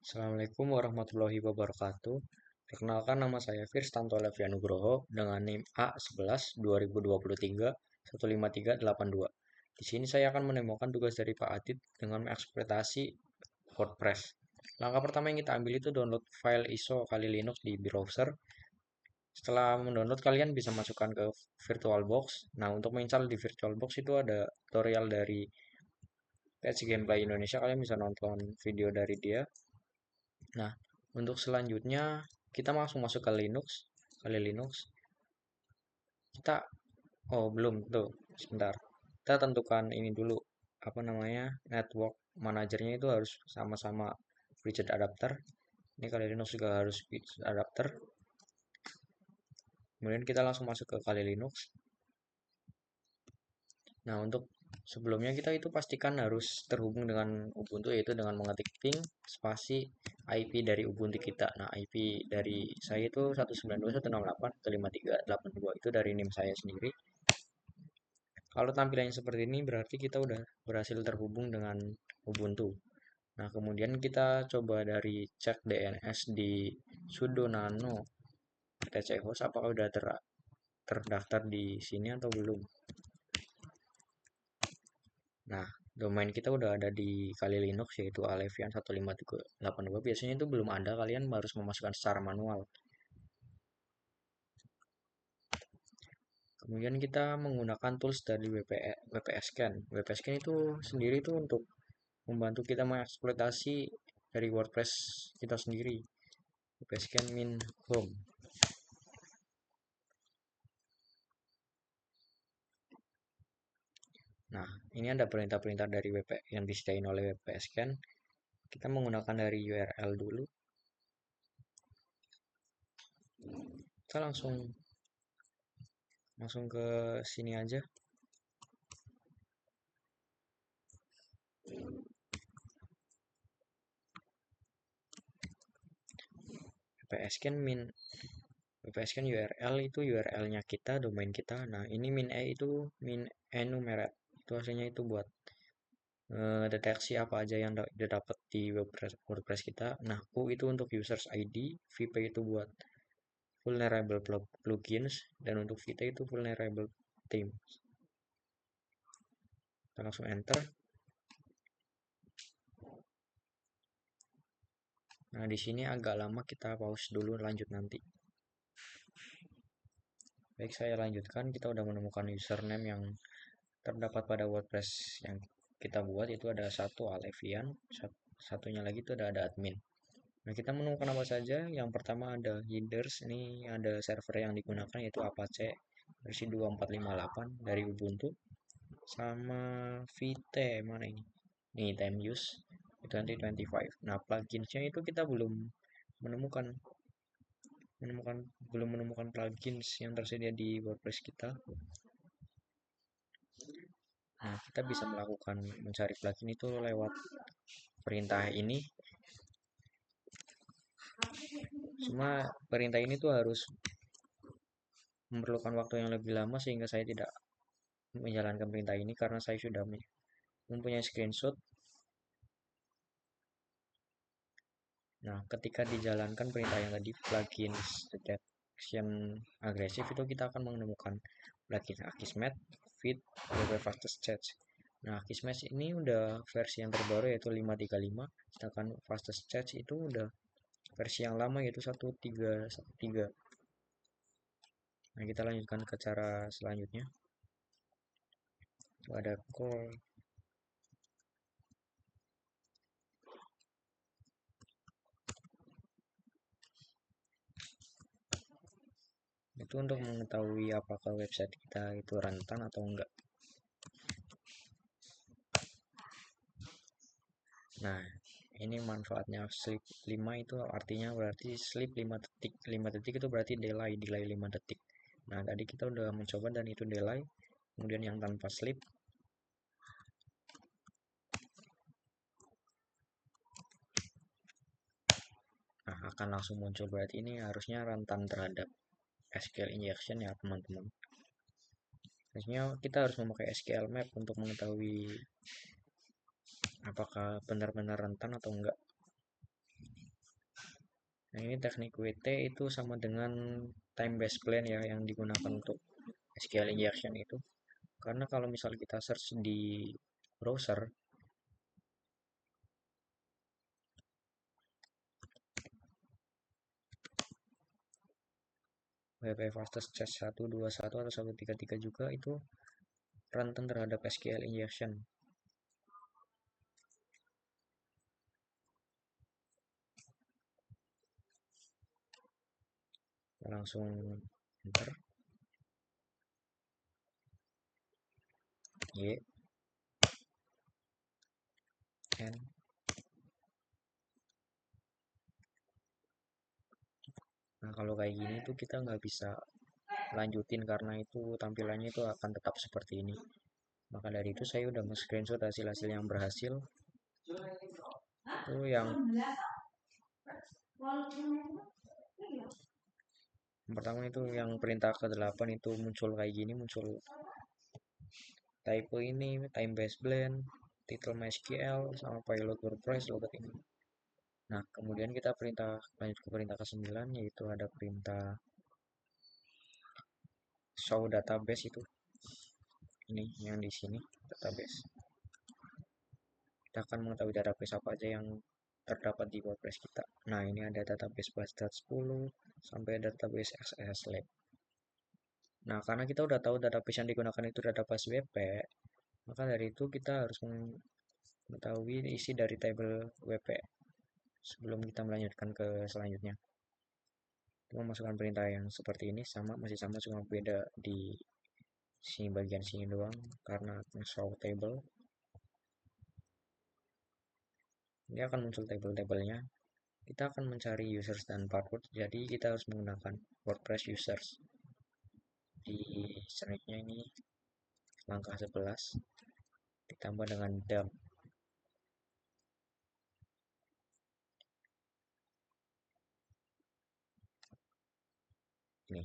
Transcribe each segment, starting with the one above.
Assalamualaikum warahmatullahi wabarakatuh. Perkenalkan, nama saya Firstanto Levi Nugroho dengan NIM A11 2023 15382. Di sini saya akan menemukan tugas dari Pak Adit dengan mengeksploitasi WordPress. Langkah pertama yang kita ambil itu download file ISO kali Linux di browser. Setelah mendownload, kalian bisa masukkan ke VirtualBox. Nah, untuk menginstal di VirtualBox itu ada tutorial dari Page Gameplay Indonesia. Kalian bisa nonton video dari dia. Nah, untuk selanjutnya kita langsung masuk ke Linux, kali Linux. Kita belum tuh, sebentar. Kita tentukan ini dulu, apa namanya? Network manajernya itu harus sama-sama widget adapter. Ini kali Linux juga harus widget adapter. Kemudian kita langsung masuk ke kali Linux. Nah, untuk sebelumnya kita itu pastikan harus terhubung dengan Ubuntu, yaitu dengan mengetik ping spasi IP dari Ubuntu kita. Nah, IP dari saya itu 192.168.153.82 itu dari NIM saya sendiri. Kalau tampilannya seperti ini berarti kita udah berhasil terhubung dengan Ubuntu. Nah, kemudian kita coba dari cek DNS di sudo nano etc host apakah udah terdaftar di sini atau belum. Nah, domain kita udah ada di Kali Linux yaitu alevian 15382. Biasanya itu belum ada, kalian harus memasukkan secara manual. Kemudian kita menggunakan tools dari WPS Scan. WPS Scan itu sendiri itu untuk membantu kita mengeksploitasi dari WordPress kita sendiri. WPS Scan min home. Nah, ini ada perintah-perintah dari WP yang disediain oleh WPS Scan. Kita menggunakan dari URL dulu. Kita langsung ke sini aja. WPS Scan min WPS Scan URL itu URL-nya kita, domain kita. Nah, ini min e itu min enumerate. Itu hasilnya itu buat deteksi apa aja yang didapat di WordPress kita. Nah, U itu untuk users ID, VP itu buat vulnerable plugins, dan untuk VT itu vulnerable themes. Kita langsung enter. Nah, di sini agak lama, kita pause dulu, lanjut nanti. Baik, saya lanjutkan. Kita udah menemukan username yang terdapat pada WordPress yang kita buat, itu ada satu Alevian, satunya lagi itu ada admin. Nah, kita menemukan apa saja. Yang pertama ada headers, ini ada server yang digunakan yaitu Apache versi 2458 dari Ubuntu, sama Vite mana ini? Nih, time use 2025. Nah, pluginsnya itu kita menemukan menemukan belum menemukan plugins yang tersedia di WordPress kita. Nah, kita bisa melakukan mencari plugin itu lewat perintah ini. Cuma perintah ini tuh harus memerlukan waktu yang lebih lama sehingga saya tidak menjalankan perintah ini karena saya sudah mempunyai screenshot. Nah, ketika dijalankan perintah yang tadi plugin detection agresif itu kita akan menemukan plugin Akismet, Fit, WP Fastest Chat. Nah, Akismet ini udah versi yang terbaru yaitu 5.35, sedangkan Fastest Chat itu udah versi yang lama yaitu 1.3.1.3. Nah, kita lanjutkan ke cara selanjutnya. Itu ada call. Itu untuk mengetahui apakah website kita itu rentan atau enggak. Nah, ini manfaatnya sleep 5 itu artinya berarti sleep 5 detik. 5 detik itu berarti delay 5 detik. Nah, tadi kita udah mencoba dan itu delay. Kemudian yang tanpa sleep. Nah, akan langsung muncul, berarti ini harusnya rentan terhadap SQL injection ya, teman-teman. Biasanya kita harus memakai SQL Map untuk mengetahui apakah benar-benar rentan atau enggak. Nah, ini teknik WT itu sama dengan time based plan ya yang digunakan untuk SQL injection itu. Karena kalau misal kita search di browser, WP fastest chat 121 atau 133 juga itu rentan terhadap SQL injection. Langsung enter Y N. Nah, kalau kayak gini tuh kita nggak bisa lanjutin karena itu tampilannya itu akan tetap seperti ini. Maka dari itu saya udah nge-screenshot hasil-hasil yang berhasil. Itu yang pertama itu yang perintah ke-8 itu muncul kayak gini, muncul typo ini, time based blend, title MySQL, sama pilot WordPress logat ini. Nah, kemudian kita lanjut ke perintah ke-9 yaitu ada perintah show database itu. Ini yang di sini database. Kita akan mengetahui database apa aja yang terdapat di WordPress kita. Nah, ini ada database Bastard 10 sampai database XSS Lab. Nah, karena kita udah tahu database yang digunakan itu database WP, maka dari itu kita harus mengetahui isi dari table WP sebelum kita melanjutkan ke selanjutnya. Kita memasukkan perintah yang seperti ini masih sama cuma beda di sini bagian sini doang karena show table. Ini akan muncul table-tablenya. Kita akan mencari users dan password, jadi kita harus menggunakan WordPress users. Di selanjutnya ini langkah 11 ditambah dengan dump. Ini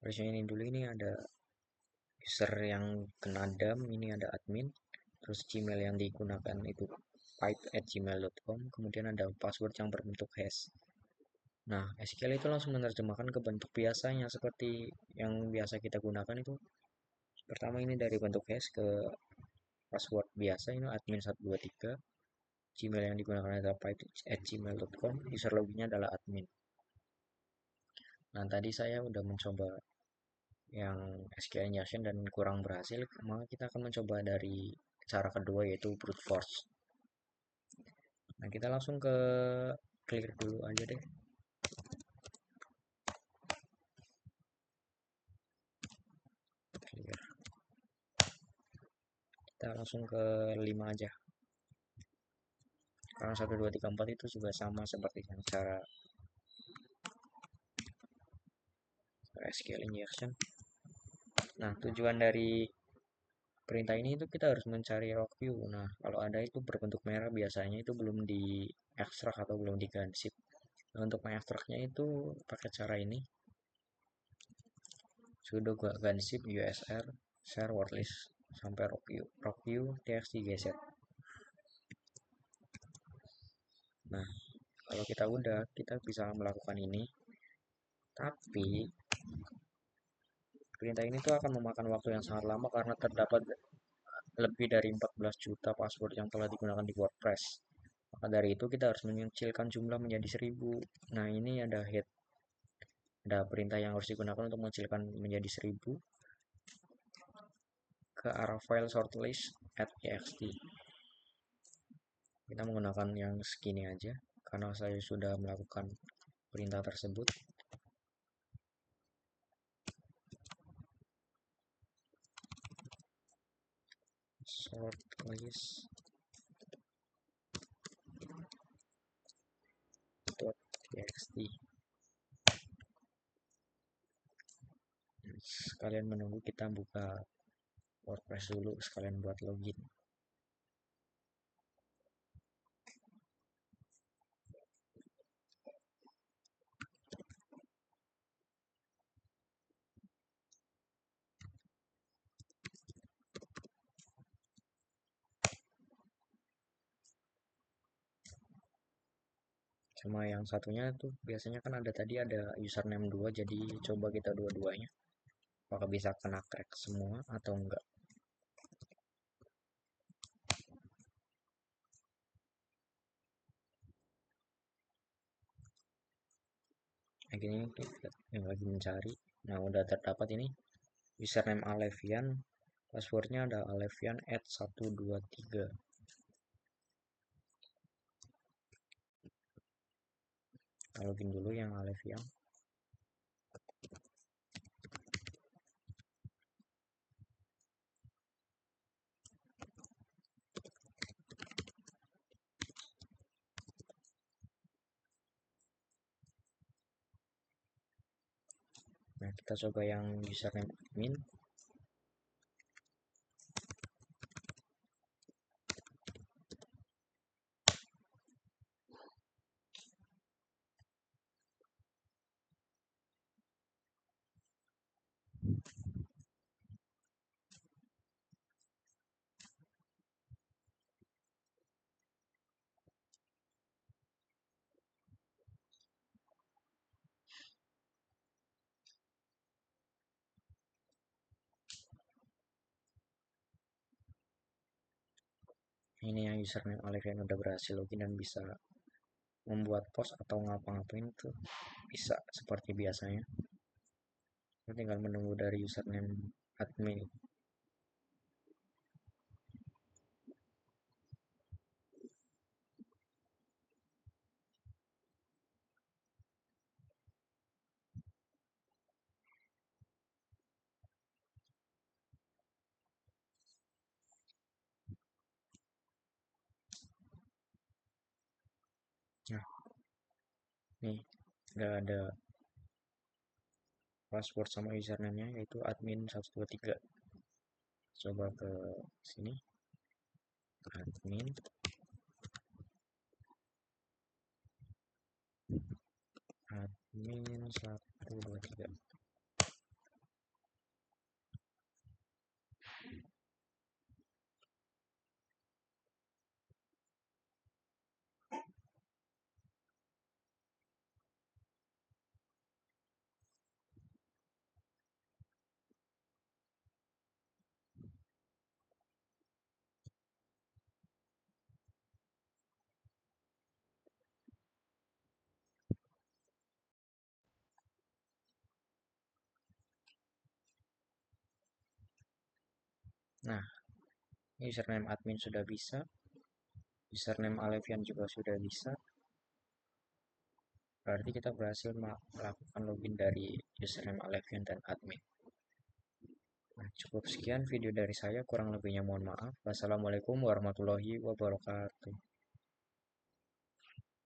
versi ini dulu, ini ada user yang kena dump, ini ada admin, terus Gmail yang digunakan itu pipe@gmail.com, kemudian ada password yang berbentuk hash. Nah, SQL itu langsung menerjemahkan ke bentuk biasanya seperti yang biasa kita gunakan itu. Pertama ini dari bentuk hash ke password biasa, ini admin 123. Gmail yang digunakan adalah pipe@gmail.com, user loginnya adalah admin. Nah, tadi saya udah mencoba yang SQL injection dan kurang berhasil, maka kita akan mencoba dari cara kedua yaitu brute force. Nah, kita langsung ke clear dulu aja deh. Clear. Kita langsung ke 5 aja. Karena 1 2 3 4 itu juga sama seperti yang cara SQL injection. Nah, tujuan dari perintah ini itu kita harus mencari rock view. Nah, kalau ada itu berbentuk merah biasanya itu belum di ekstrak atau belum digansip. Nah, untuk mengekstraknya itu pakai cara ini. Sudo gansip usr share wordlist sampai rock view txt geset. Nah, kalau kita udah, kita bisa melakukan ini. Tapi perintah ini tuh akan memakan waktu yang sangat lama karena terdapat lebih dari 14 juta password yang telah digunakan di WordPress. Maka dari itu kita harus mengecilkan jumlah menjadi 1000. Nah, ini ada perintah yang harus digunakan untuk mengecilkan menjadi 1000 ke arah file sortlist@txt. Kita menggunakan yang segini aja karena saya sudah melakukan perintah tersebut. sortlist.txt. Sekalian menunggu kita buka WordPress dulu sekalian buat login. Sama yang satunya tuh biasanya kan ada tadi ada username 2, jadi coba kita dua-duanya. Apakah bisa kena crack semua atau enggak? Nah, gini yang lagi mencari. Nah, udah terdapat ini username Alevian, passwordnya ada alevian@123. Kita login dulu yang Alevian. Nah, kita coba yang username admin. Ini yang username Alevian udah berhasil login dan bisa membuat post atau ngapa-ngapain tuh bisa seperti biasanya. Kita tinggal menunggu dari username admin. Nah, nih udah ada password sama username-nya yaitu admin123. Coba ke sini, admin admin 123. Nah, username admin sudah bisa, username Alevian juga sudah bisa. Berarti kita berhasil melakukan login dari username Alevian dan admin. Nah, cukup sekian video dari saya, kurang lebihnya mohon maaf. Wassalamualaikum warahmatullahi wabarakatuh.